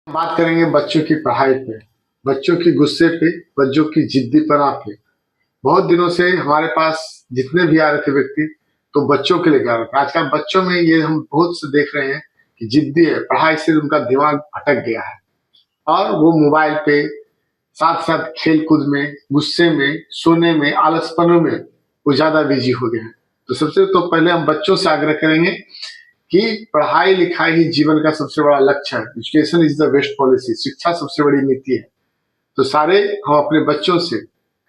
बात करेंगे बच्चों की पढ़ाई पे, बच्चों की गुस्से पे, बच्चों की जिद्दीपना पे। बहुत दिनों से हमारे पास जितने भी आ रहे थे व्यक्ति, तो बच्चों के लेके आ रहे थे। आजकल बच्चों में ये हम बहुत से देख रहे हैं कि जिद्दी है, पढ़ाई से उनका दिमाग भटक गया है और वो मोबाइल पे, साथ-साथ खेल-कूद में, गुस्से में, सोने में, आलसपनों में वो ज़्यादा बिज़ी हो गए हैं। तो सबसे तो पहले हम बच्चों से आग्रह करेंगे कि पढ़ाई-लिखाई ही जीवन का सबसे बड़ा लक्ष्य है। Education is the best policy, शिक्षा सबसे बड़ी नीति है। तो सारे हम अपने बच्चों से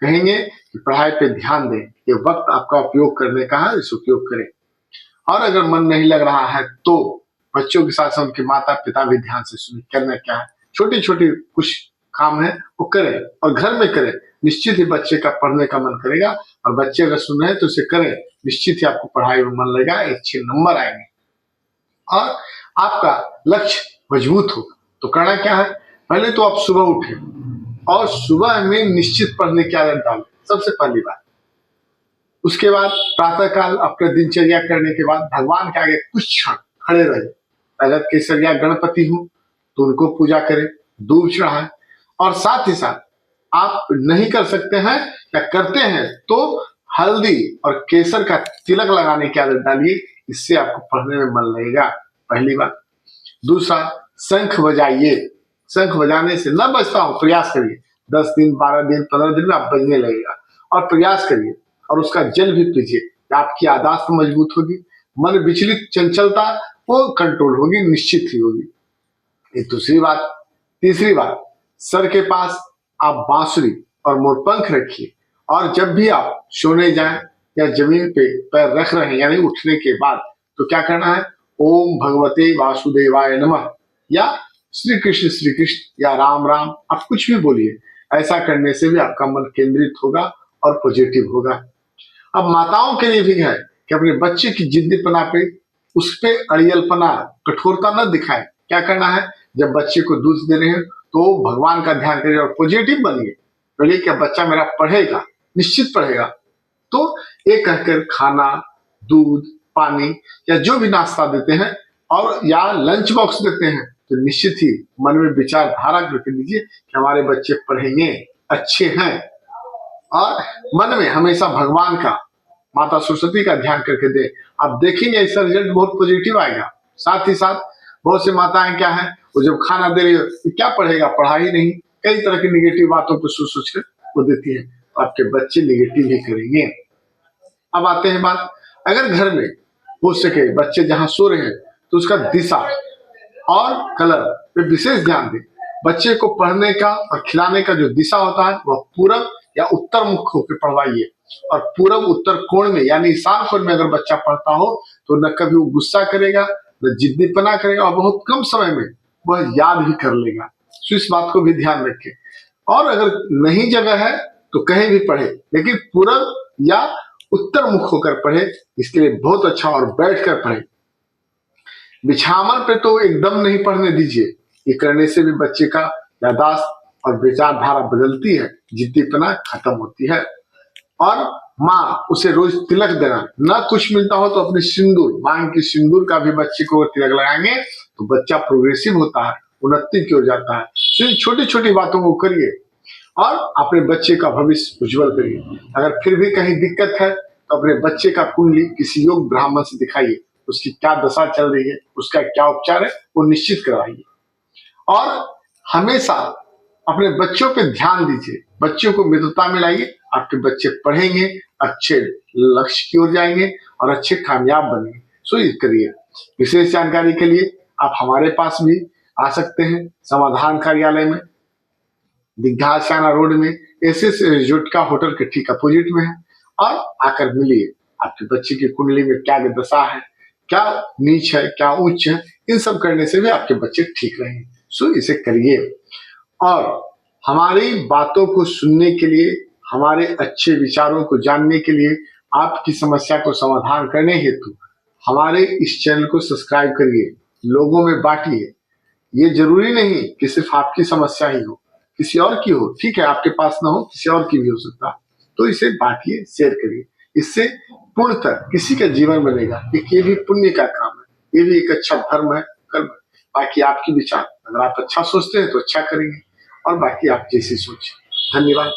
कहेंगे कि पढ़ाई पे ध्यान दें, ये वक़्त आपका उपयोग करने का है, इस उपयोग करें। और अगर मन नहीं लग रहा है तो बच्चों के साथ-साथ उनके माता-पिता भी ध्यान से सुनें, करना क्या है। छोटी-छोटी कुछ काम है वो करें और घर में करें। निश्चित ही बच्चे का पढ़ने का मन करेगा और बच्चे अगर सुन रहे हैं तो उसे करें। निश्चित ही आपको पढ़ाई में मन लगेगा, अच्छे नंबर आएँगे और आपका लक्ष्य मजबूत हो। तो करना क्या है, पहले तो आप सुबह उठें और सुबह में निश्चित पढ़ने की आदत डालें, सबसे पहली बात। उसके बाद प्रातः काल अपना दिनचर्या करने के बाद भगवान के आगे कुछ क्षण खड़े रहें। अगर केसरिया गणपति हो तो उनको पूजा करें, दूब चढ़ाएं और साथ ही साथ आप नहीं कर सकते हैं या करते हैं तो हल्दी और केसर का तिलक लगाने की आदत डालिए, इससे आपको पढ़ने में मन लगेगा, पहली बात। दूसरा, शंख बजाइए। शंख बजाने से न बजता हो, प्रयास करिए। 10 दिन, 12 दिन, 15 दिन में आप बजने लगेगा और प्रयास करिए और उसका जल भी पीजिए। आपकी याददाश्त मजबूत होगी, मन विचलित चंचलता वो कंट्रोल होगी, निश्चित ही होगी। ये दूसरी बात। तीसरी बात, सर के पास आप बांसुरी और मोरपंख रखिए और जब भी आप सोने जाएं या जमीन पे पैर रख रहे हैं यानी उठने के बाद, तो क्या करना है, ओम भगवते वासुदेवाय नमः या श्री कृष्ण या राम राम, आप कुछ भी बोलिए। ऐसा करने से भी आपका मन केंद्रित होगा और पॉजिटिव होगा। अब माताओं के लिए भी है कि अपने बच्चे की जिद्दीपना पे, उस पे अड़ियलपना, कठोरता न दिखाए। क्या करना है, जब बच्चे को दूध दे रहे हैं तो भगवान का ध्यान करिए और पॉजिटिव बनिए। बोलिए कि बच्चा मेरा पढ़ेगा, निश्चित पढ़ेगा। तो एक कहकर खाना, दूध, पानी या जो भी नाश्ता देते हैं और या लंच बॉक्स देते हैं तो निश्चित ही मन में विचारधारा करके दीजिए कि हमारे बच्चे पढ़ेंगे, अच्छे हैं और मन में हमेशा भगवान का, माता सरस्वती का ध्यान करके दे। आप देखेंगे इसका रिजल्ट बहुत पॉजिटिव आएगा। साथ ही साथ बहुत सी माताएं क्या है, वो जब खाना दे रही हो तो क्या पढ़ेगा, पढ़ा ही नहीं, कई तरह की निगेटिव बातों को सोच सोच कर वो देती है, तो आपके बच्चे निगेटिव ही करेंगे। अब आते हैं बात, अगर घर में हो सके बच्चे जहां सो रहे हैं तो उसका दिशा और कलर पे विशेष ध्यान दें। बच्चे को पढ़ने का और खिलाने का जो दिशा होता है वह पूरब या उत्तर मुख होकर पढ़वाइए और पूरब उत्तर कोण में यानी ईशान कोण में अगर बच्चा पढ़ता हो तो न कभी वो गुस्सा करेगा, न जिद्दीपना करेगा और बहुत कम समय में वह याद भी कर लेगा। तो इस बात को भी ध्यान रखें। और अगर नहीं जगह है तो कहीं भी पढ़े, लेकिन पूरब या उत्तर मुख होकर पढ़े, इसके लिए बहुत अच्छा, और बैठ कर पढ़े। बिछावन पे तो एकदम नहीं पढ़ने दीजिए, ये करने से भी बच्चे का याददाश्त और विचारधारा बदलती है, जिद्दीपना खत्म होती है। और माँ उसे रोज तिलक देना, न कुछ मिलता हो तो अपने सिंदूर, मांग की सिंदूर का भी बच्चे को तिलक लगाएंगे तो बच्चा प्रोग्रेसिव होता है, उन्नति की ओर जाता है। तो इन छोटी छोटी बातों को करिए और अपने बच्चे का भविष्य उज्जवल करिए। अगर फिर भी कहीं दिक्कत है तो अपने बच्चे का कुंडली किसी योग ब्राह्मण से दिखाइए, उसकी क्या दशा चल रही है, उसका क्या उपचार है, वो निश्चित करवाइए। और हमेशा अपने बच्चों पे ध्यान दीजिए, बच्चों को मित्रता में लाइए, आपके बच्चे पढ़ेंगे, अच्छे लक्ष्य की ओर जाएंगे और अच्छे कामयाब बनेंगे। सो ये करिए। विशेष जानकारी के लिए आप हमारे पास भी आ सकते हैं, समाधान कार्यालय में, दीघा आशियाना रोड में, एसएस जुटका होटल के ठीक अपोजिट में है, और आकर मिलिए। आपके बच्चे की कुंडली में क्या दशा है, क्या नीच है, क्या उच्च है, इन सब करने से भी आपके बच्चे ठीक रहेंगे। सो इसे करिए। और हमारी बातों को सुनने के लिए, हमारे अच्छे विचारों को जानने के लिए, आपकी समस्या को समाधान करने हेतु हमारे इस चैनल को सब्सक्राइब करिए, लोगों में बांटिए। ये जरूरी नहीं कि सिर्फ आपकी समस्या ही हो, किसी और की हो, ठीक है, आपके पास ना हो, किसी और की भी हो सकता है, तो इसे बांटिए, शेयर करिए। इससे पूर्णतः किसी का जीवन बनेगा। एक ये भी पुण्य का काम है, ये भी एक अच्छा धर्म है, कर्म है। बाकी आपकी विचार, अगर आप अच्छा सोचते हैं तो अच्छा करेंगे और बाकी आप जैसी सोच। धन्यवाद।